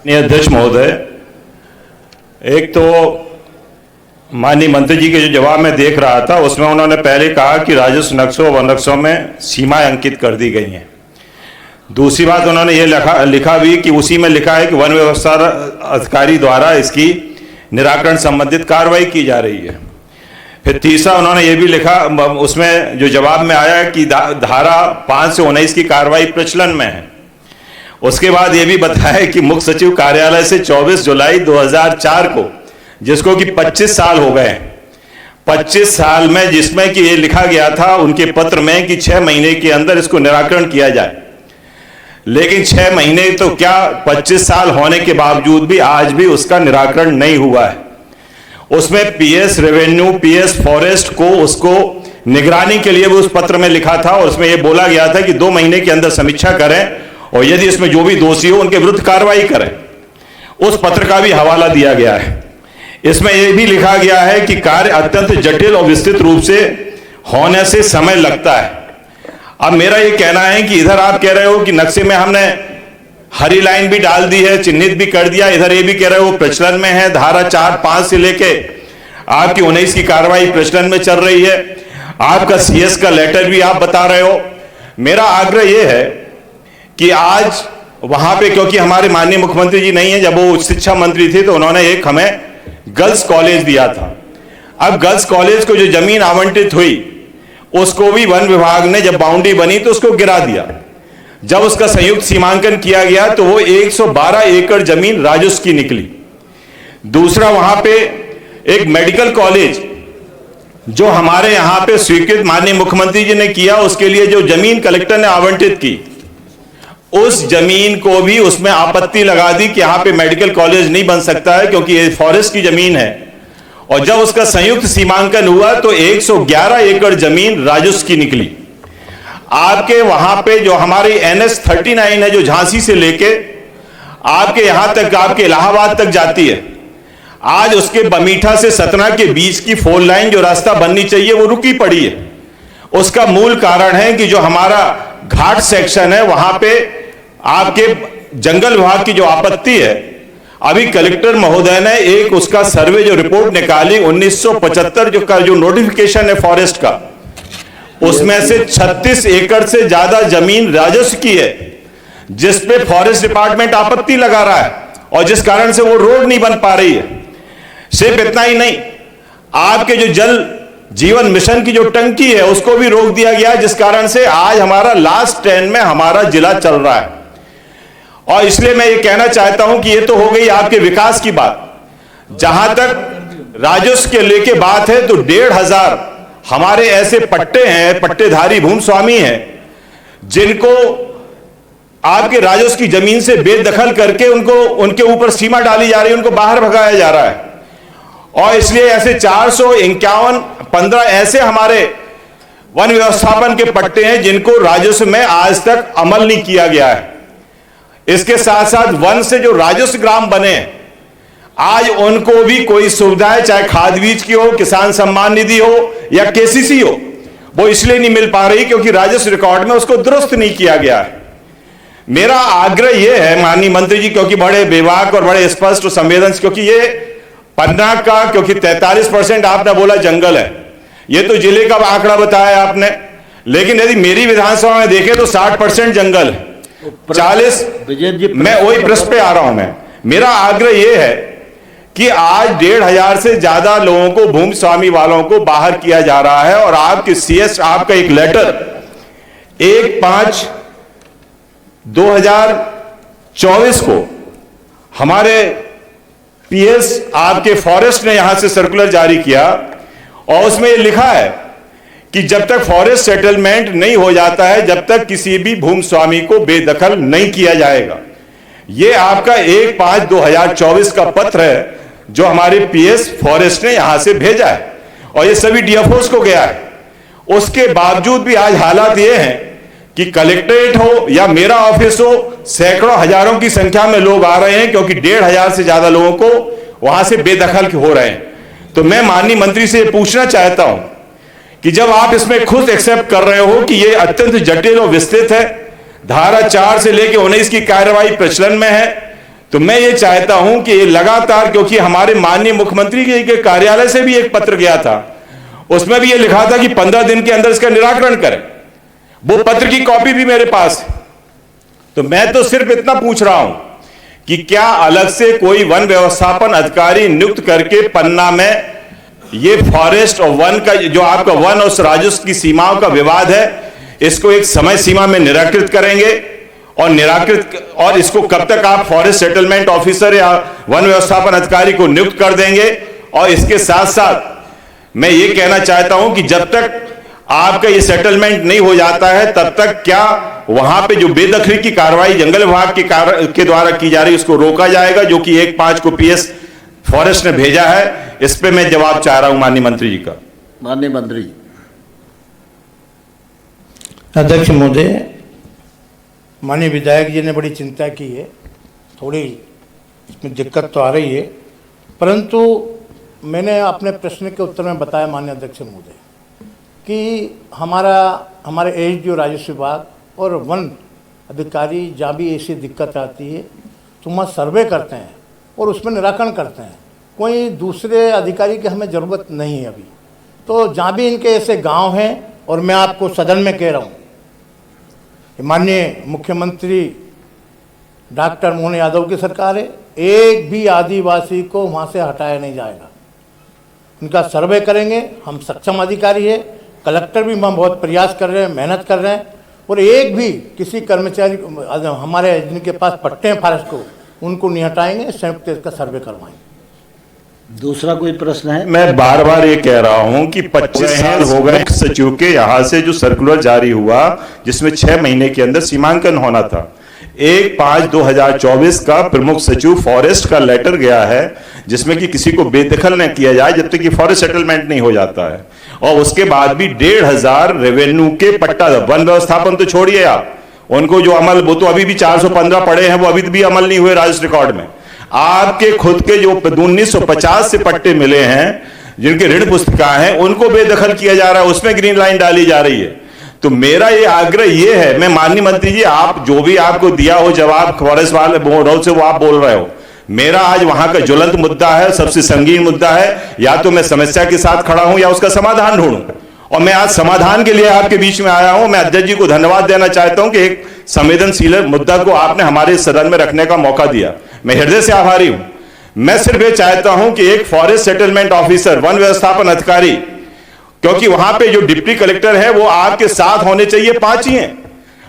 अध्यक्ष महोदय, एक तो माननीय मंत्री जी के जो जवाब में देख रहा था उसमें उन्होंने पहले कहा कि राजस्व नक्शों वन नक्शों में सीमाएं अंकित कर दी गई हैं। दूसरी बात उन्होंने ये लिखा भी कि उसी में लिखा है कि वन व्यवस्था अधिकारी द्वारा इसकी निराकरण संबंधित कार्रवाई की जा रही है। फिर तीसरा उन्होंने ये भी लिखा उसमें जो जवाब में आया कि धारा 5 से 19 की कार्रवाई प्रचलन में है। उसके बाद ये भी बताया कि मुख्य सचिव कार्यालय से 24 जुलाई 2004 को, जिसको कि 25 साल हो गए, 25 साल में जिसमें कि ये लिखा गया था उनके पत्र में कि 6 महीने के अंदर इसको निराकरण किया जाए, लेकिन 6 महीने तो क्या 25 साल होने के बावजूद भी आज भी उसका निराकरण नहीं हुआ है। उसमें पीएस रेवेन्यू, पीएस फॉरेस्ट को उसको निगरानी के लिए भी उस पत्र में लिखा था और उसमें यह बोला गया था कि 2 महीने के अंदर समीक्षा करें और यदि इसमें जो भी दोषी हो उनके विरुद्ध कार्रवाई करें। उस पत्र का भी हवाला दिया गया है। इसमें यह भी लिखा गया है कि कार्य अत्यंत जटिल और विस्तृत रूप से होने से समय लगता है। अब मेरा यह कहना है कि इधर आप कह रहे हो कि नक्शे में हमने हरी लाइन भी डाल दी है, चिन्हित भी कर दिया, इधर ये भी कह रहे हो प्रचलन में है, धारा 4-5 से लेके आपकी 19 की कार्रवाई प्रचलन में चल रही है, आपका सीएस का लेटर भी आप बता रहे हो। मेरा आग्रह यह है कि आज वहां पे, क्योंकि हमारे माननीय मुख्यमंत्री जी नहीं है, जब वो उच्च शिक्षा मंत्री थे तो उन्होंने एक हमें गर्ल्स कॉलेज दिया था। अब गर्ल्स कॉलेज को जो जमीन आवंटित हुई उसको भी वन विभाग ने जब बाउंड्री बनी तो उसको गिरा दिया। जब उसका संयुक्त सीमांकन किया गया तो वो 112 एकड़ जमीन राजस्व की निकली। दूसरा, वहां पे एक मेडिकल कॉलेज जो हमारे यहां पे स्वीकृत माननीय मुख्यमंत्री जी ने किया, उसके लिए जो जमीन कलेक्टर ने आवंटित की, उस जमीन को भी उसमें आपत्ति लगा दी कि यहां पे मेडिकल कॉलेज नहीं बन सकता है क्योंकि ये फॉरेस्ट की जमीन है। और जब उसका संयुक्त सीमांकन हुआ तो 111 एकड़ जमीन राजस्व की निकली। आपके वहां पे जो हमारी NH 39 है जो झांसी से लेके आपके यहां तक, आपके इलाहाबाद तक जाती है, आज उसके बमीठा से सतना के बीच की 4 लाइन जो रास्ता बननी चाहिए वो रुकी पड़ी है। उसका मूल कारण है कि जो हमारा घाट सेक्शन है वहां पे आपके जंगल विभाग की जो आपत्ति है, अभी कलेक्टर महोदय ने एक उसका सर्वे जो रिपोर्ट निकाली 1975 जो नोटिफिकेशन है फॉरेस्ट का, उसमें से 36 एकड़ से ज्यादा जमीन राजस्व की है जिस पे फॉरेस्ट डिपार्टमेंट आपत्ति लगा रहा है और जिस कारण से वो रोड नहीं बन पा रही है। सिर्फ इतना ही नहीं, आपके जो जल जीवन मिशन की जो टंकी है उसको भी रोक दिया गया, जिस कारण से आज हमारा लास्ट 10 में हमारा जिला चल रहा है। और इसलिए मैं ये कहना चाहता हूं कि ये तो हो गई आपके विकास की बात। जहां तक राजस्व के लेके बात है तो 1,500 हमारे ऐसे पट्टे हैं, पट्टेधारी भूमि स्वामी हैं, जिनको आपके राजस्व की जमीन से बेदखल करके उनको उनके ऊपर सीमा डाली जा रही है, उनको बाहर भगाया जा रहा है। और इसलिए ऐसे 451-15 ऐसे हमारे वन व्यवस्थापन के पट्टे हैं जिनको राजस्व में आज तक अमल नहीं किया गया है। इसके साथ साथ वन से जो राजस्व ग्राम बने, आज उनको भी कोई सुविधाएं, चाहे खाद बीज की हो, किसान सम्मान निधि हो या केसीसी हो, वो इसलिए नहीं मिल पा रही क्योंकि राजस्व रिकॉर्ड में उसको दुरुस्त नहीं किया गया है। मेरा आग्रह यह है माननीय मंत्री जी, क्योंकि बड़े बेबाक और बड़े स्पष्ट और संवेदनशील, क्योंकि ये पन्ना का, क्योंकि 43% आपने बोला जंगल है, ये तो जिले का आंकड़ा बताया आपने, लेकिन यदि मेरी विधानसभा में देखें तो 60% जंगल है, 40। मैं वही प्रश्न पे आ रहा हूं। मेरा आग्रह यह है कि आज 1,500 से ज्यादा लोगों को, भूमि स्वामी वालों को बाहर किया जा रहा है और आपके सीएस, आपका एक लेटर 1/5/2024 को हमारे पीएस आपके फॉरेस्ट ने यहां से सर्कुलर जारी किया और उसमें यह लिखा है कि जब तक फॉरेस्ट सेटलमेंट नहीं हो जाता है, जब तक किसी भी भूमि स्वामी को बेदखल नहीं किया जाएगा। यह आपका 1/5/2024 का पत्र है जो हमारे पीएस फॉरेस्ट ने यहां से भेजा है और ये सभी डीएफओस को गया है। उसके बावजूद भी आज हालात ये हैं कि कलेक्ट्रेट हो या मेरा ऑफिस हो, सैकड़ों हजारों की संख्या में लोग आ रहे हैं क्योंकि 1,500 से ज्यादा लोगों को वहां से बेदखल हो रहे हैं। तो मैं माननीय मंत्री से पूछना चाहता हूं कि जब आप इसमें खुद एक्सेप्ट कर रहे हो कि यह अत्यंत जटिल और विस्तृत है, धारा 4 से लेकर 19 की कार्रवाई प्रचलन में है, तो मैं ये चाहता हूं कि ये लगातार, क्योंकि हमारे माननीय मुख्यमंत्री जी के कार्यालय से भी एक पत्र गया था, उसमें भी ये लिखा था कि 15 दिन के अंदर इसका निराकरण करें। वो पत्र की कॉपी भी मेरे पास है। तो मैं तो सिर्फ इतना पूछ रहा हूं कि क्या अलग से कोई वन व्यवस्थापन अधिकारी नियुक्त करके पन्ना में ये फॉरेस्ट और वन का जो आपका वन और राजस्व की सीमाओं का विवाद है, इसको एक समय सीमा में निराकृत करेंगे और इसको कब तक आप फॉरेस्ट सेटलमेंट ऑफिसर या वन व्यवस्थापन अधिकारी को नियुक्त कर देंगे। और इसके साथ साथ मैं ये कहना चाहता हूं कि जब तक आपका ये सेटलमेंट नहीं हो जाता है, तब तक क्या वहां पे जो बेदखली की कार्रवाई जंगल विभाग के द्वारा की जा रही है उसको रोका जाएगा, जो कि 1/5 को PS फॉरेस्ट ने भेजा है। इस पे मैं जवाब चाह रहा हूं माननीय मंत्री जी का। माननीय मंत्री जी। अध्यक्ष महोदय, माननीय विधायक जी ने बड़ी चिंता की है, थोड़ी इसमें दिक्कत तो आ रही है, परंतु मैंने अपने प्रश्न के उत्तर में बताया माननीय अध्यक्ष महोदय कि हमारे SDO राजस्व विभाग और वन अधिकारी जहाँ भी ऐसी दिक्कत आती है तो वहाँ सर्वे करते हैं और उसमें निराकरण करते हैं। कोई दूसरे अधिकारी की हमें ज़रूरत नहीं है अभी। तो जहाँ भी इनके ऐसे गांव हैं, और मैं आपको सदन में कह रहा हूँ, माननीय मुख्यमंत्री डॉक्टर मोहन यादव की सरकार है, एक भी आदिवासी को वहाँ से हटाया नहीं जाएगा। उनका सर्वे करेंगे, हम सक्षम अधिकारी है, कलेक्टर भी हम बहुत प्रयास कर रहे हैं, मेहनत कर रहे हैं, और एक भी किसी कर्मचारी हमारे जिनके पास पट्टे हैं फॉरेस्ट को, उनको नहीं हटाएंगे, संयुक्त इसका सर्वे करवाएंगे। दूसरा कोई प्रश्न है? मैं बार बार ये कह रहा हूं कि 25 साल हो गए सचिव के यहां से जो सर्कुलर जारी हुआ, जिसमें 6 महीने के अंदर सीमांकन होना था। 1/5/2024 का प्रमुख सचिव फॉरेस्ट का लेटर गया है, जिसमें कि किसी को बेदखल न किया जाए जब तक कि फॉरेस्ट सेटलमेंट नहीं हो जाता है। और उसके बाद भी 1,500 रेवेन्यू के पट्टा, वन व्यवस्थापन तो छोड़िए आप, उनको जो अमल, वो तो अभी भी 415 पड़े हैं, वो अभी भी अमल नहीं हुए राजस्व रिकॉर्ड में। आपके खुद के जो 1950 से पट्टे मिले हैं, जिनके ऋण पुस्तिका हैं, उनको बेदखल किया जा रहा है, उसमें ग्रीन लाइन डाली जा रही है। तो मेरा ये आग्रह ये है, मैं माननीय मंत्री जी, आप जो भी आपको दिया हो जवाब फॉरेस्ट वाले बोर्ड से वो आप बोल रहे हो, मेरा आज वहां का ज्वलंत मुद्दा है, सबसे संगीन मुद्दा है। या तो मैं समस्या के साथ खड़ा हूं या उसका समाधान ढूंढूं, और मैं आज समाधान के लिए आपके बीच में आया हूं। मैं अध्यक्ष जी को धन्यवाद देना चाहता हूं कि एक संवेदनशील मुद्दा को आपने हमारे सदन में रखने का मौका दिया, मैं हृदय से आभारी हूं। मैं सिर्फ ये चाहता हूं कि एक फॉरेस्ट सेटलमेंट ऑफिसर, वन व्यवस्थापन अधिकारी, क्योंकि वहां पे जो डिप्टी कलेक्टर है वो आपके साथ होने चाहिए, 5 ही हैं।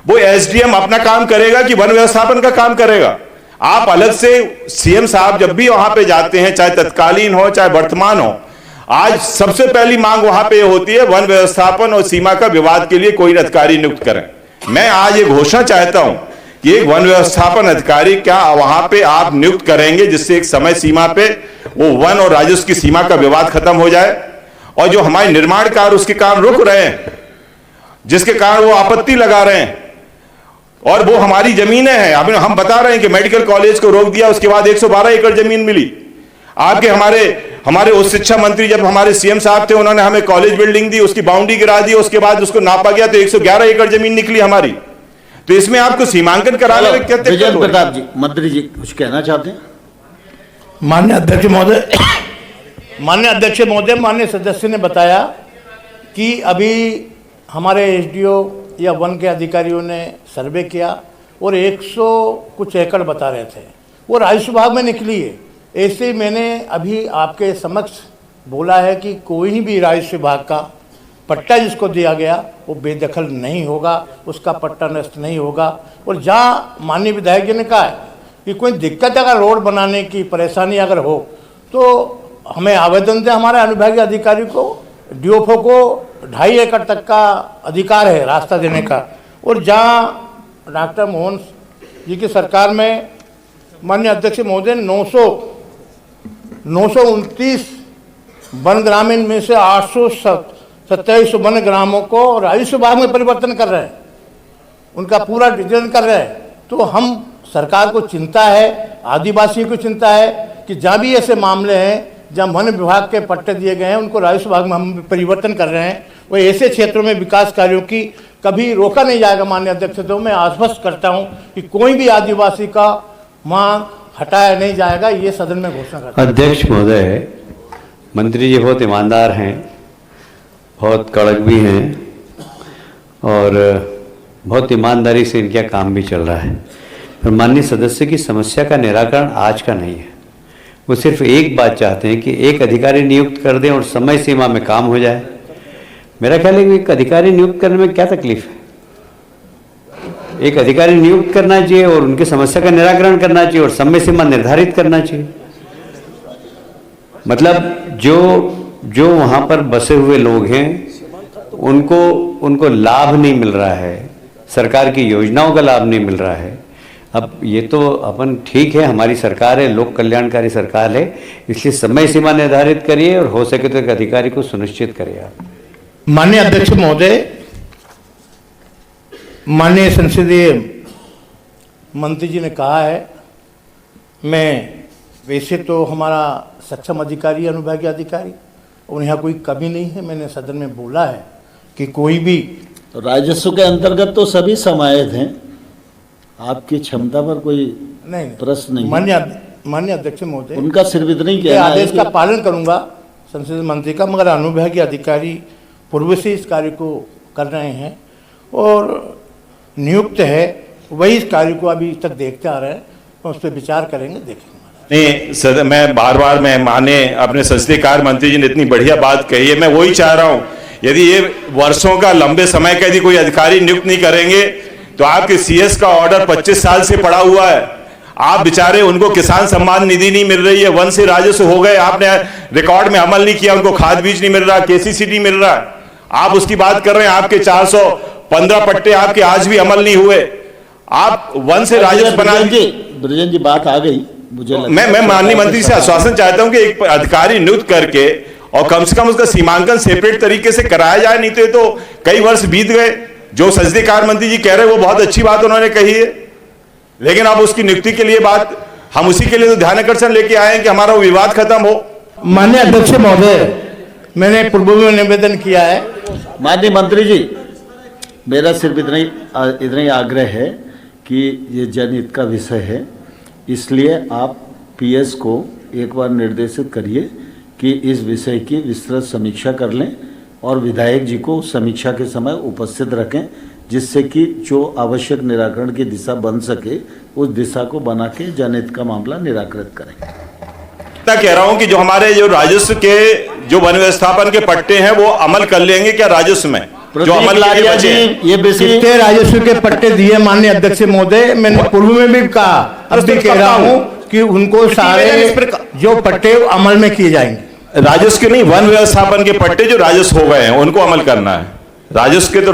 वो SDM अपना काम करेगा कि वन व्यवस्थापन का काम करेगा। आप अलग से CM साहब जब भी वहां पे जाते हैं, चाहे तत्कालीन हो चाहे वर्तमान हो, आज सबसे पहली मांग वहां पे होती है वन व्यवस्थापन और सीमा का विवाद के लिए कोई अधिकारी नियुक्त करें। मैं आज ये घोषणा चाहता हूं कि एक वन व्यवस्थापन अधिकारी क्या वहां पे आप नियुक्त करेंगे, जिससे एक समय सीमा पे वो वन और राजस्व की सीमा का विवाद खत्म हो जाए, और जो हमारे निर्माण कार्य उसके काम रुक रहे हैं, जिसके कारण वो आपत्ति लगा रहे हैं, और वो हमारी जमीनें हैं। अभी हम बता रहे हैं कि मेडिकल कॉलेज को रोक दिया, उसके बाद 112 एकड़ जमीन मिली। आपके हमारे उच्च शिक्षा मंत्री जब हमारे CM साहब थे, उन्होंने हमें कॉलेज बिल्डिंग दी, उसकी बाउंड्री गिरा दी, उसके बाद उसको नापा गया तो 111 एकड़ जमीन निकली हमारी। तो इसमें आपको सीमांकन कराने में क्या विजय प्रताप जी, मंत्री जी कुछ कहना चाहते हैं? माननीय अध्यक्ष महोदय, माननीय सदस्य ने बताया कि अभी हमारे SDO या वन के अधिकारियों ने सर्वे किया और 100 कुछ एकड़ बता रहे थे, वो राजस्व विभाग में निकली है। ऐसे ही मैंने अभी आपके समक्ष बोला है कि कोई भी राजस्व विभाग का पट्टा जिसको दिया गया वो बेदखल नहीं होगा, उसका पट्टा नष्ट नहीं होगा। और जहाँ माननीय विधायक जी ने कहा है कि कोई दिक्कत अगर रोड बनाने की परेशानी अगर हो तो हमें आवेदन दें, हमारे अनुविभागीय अधिकारी को, DFO को 2.5 एकड़ तक का अधिकार है रास्ता देने का। और जहाँ डॉक्टर मोहन जी की सरकार में माननीय अध्यक्ष महोदय 929 वन ग्रामीण में से 827 वन ग्रामों को राजस्व विभाग में परिवर्तन कर रहे हैं, उनका पूरा डिवीजन कर रहे हैं। तो हम सरकार को चिंता है, आदिवासियों को चिंता है कि जहाँ भी ऐसे मामले हैं जहाँ वन विभाग के पट्टे दिए गए हैं उनको राजस्व विभाग में हम परिवर्तन कर रहे हैं, वो ऐसे क्षेत्रों में विकास कार्यों की कभी रोका नहीं जाएगा। माननीय अध्यक्ष, तो मैं आश्वस्त करता हूँ कि कोई भी आदिवासी का वहाँ हटाया नहीं जाएगा, ये सदन में घोषणा करता हूं। अध्यक्ष महोदय, मंत्री जी बहुत ईमानदार हैं, बहुत कड़क भी हैं और बहुत ईमानदारी से इनका काम भी चल रहा है। पर माननीय सदस्य की समस्या का निराकरण आज का नहीं है। वो सिर्फ एक बात चाहते हैं कि एक अधिकारी नियुक्त कर दें और समय सीमा में काम हो जाए। मेरा ख्याल है कि एक अधिकारी नियुक्त करने में क्या तकलीफ है? एक अधिकारी नियुक्त करना चाहिए और उनकी समस्या का निराकरण करना चाहिए और समय सीमा निर्धारित करना चाहिए। मतलब जो वहाँ पर बसे हुए लोग हैं उनको लाभ नहीं मिल रहा है, सरकार की योजनाओं का लाभ नहीं मिल रहा है। अब ये तो अपन ठीक है, हमारी सरकार है, लोक कल्याणकारी सरकार है, इसलिए समय सीमा निर्धारित करिए और हो सके तो एक अधिकारी को सुनिश्चित करिए आप। माननीय अध्यक्ष महोदय, माननीय संसदीय मंत्री जी ने कहा है, मैं वैसे तो हमारा सक्षम अधिकारी, अनुभागीय अधिकारी, और यहाँ कोई कमी नहीं है। मैंने सदन में बोला है कि कोई भी राजस्व के अंतर्गत तो सभी समाहित हैं, आपकी क्षमता पर कोई नहीं प्रश्न नहीं। माननीय अध्यक्ष महोदय, उनका सिर्फ इतना ही के कहना है आदेश कि का पालन करूंगा संसदीय मंत्री का, मगर अनुभागीय अधिकारी पूर्व से इस कार्य को कर रहे हैं और नियुक्त है, वही इस कार्य को अभी तक देखते आ रहे हैं, तो उस पर विचार करेंगे, देखेंगे। नहीं सर, मैं बार मैं माने अपने संसदीय कार्य मंत्री जी ने इतनी बढ़िया बात कही है, मैं वही चाह रहा हूं। यदि ये वर्षों का लंबे समय का यदि कोई अधिकारी नियुक्त नहीं करेंगे तो आपके सीएस का ऑर्डर 25 साल से पड़ा हुआ है। आप बेचारे, उनको किसान सम्मान निधि नहीं मिल रही है, वन से राजस्व हो गए, आपने रिकॉर्ड में अमल नहीं किया, उनको खाद बीज नहीं मिल रहा, केसीसी नहीं मिल रहा, आप उसकी बात कर रहे हैं। आपके 415 पट्टे आपके आज भी अमल नहीं हुए। आप वन से राजस्व बना ब्रजेन जी बात आ गई मुझे लगता मैं माननीय मंत्री से आश्वासन चाहता हूं कि एक अधिकारी नियुक्त करके और कम से कम उसका सीमांकन सेपरेट तरीके से कराया जाए, नहीं तो ये तो कई वर्ष बीत गए। जो संसदीय कार्य मंत्री जी कह रहे हैं वो बहुत अच्छी बात उन्होंने कही है, लेकिन अब उसकी नियुक्ति के लिए बात, हम उसी के लिए तो ध्यान आकर्षण लेके आए हैं कि हमारा वो विवाद खत्म हो। माननीय अध्यक्ष महोदय, मैंने पूर्व में निवेदन किया है। माननीय मंत्री जी, मेरा सिर्फ इतना ही आग्रह है कि ये जनहित का विषय है, इसलिए आप पीएस को एक बार निर्देशित करिए कि इस विषय की विस्तृत समीक्षा कर लें और विधायक जी को समीक्षा के समय उपस्थित रखें, जिससे कि जो आवश्यक निराकरण की दिशा बन सके उस दिशा को बना के जनहित का मामला निराकृत करें। मैं कह रहा हूं कि जो हमारे जो राजस्व के जो वन व्यवस्थापन के पट्टे हैं वो अमल कर लेंगे क्या राजस्व में, जो अमल के लिए बचे हैं? ये बेसिक कितने राजस्व के पट्टे दिए माननीय अध्यक्ष महोदय, मैंने पूर्व में भी कहा, अब भी कह रहा हूं कि उनको सारे जो पट्टे अमल में किए जाएंगे। राजस्व के नहीं, वन व्यवस्थापन के पट्टे जो राजस्व हो गए हैं उनको अमल करना है। राजस्व के तो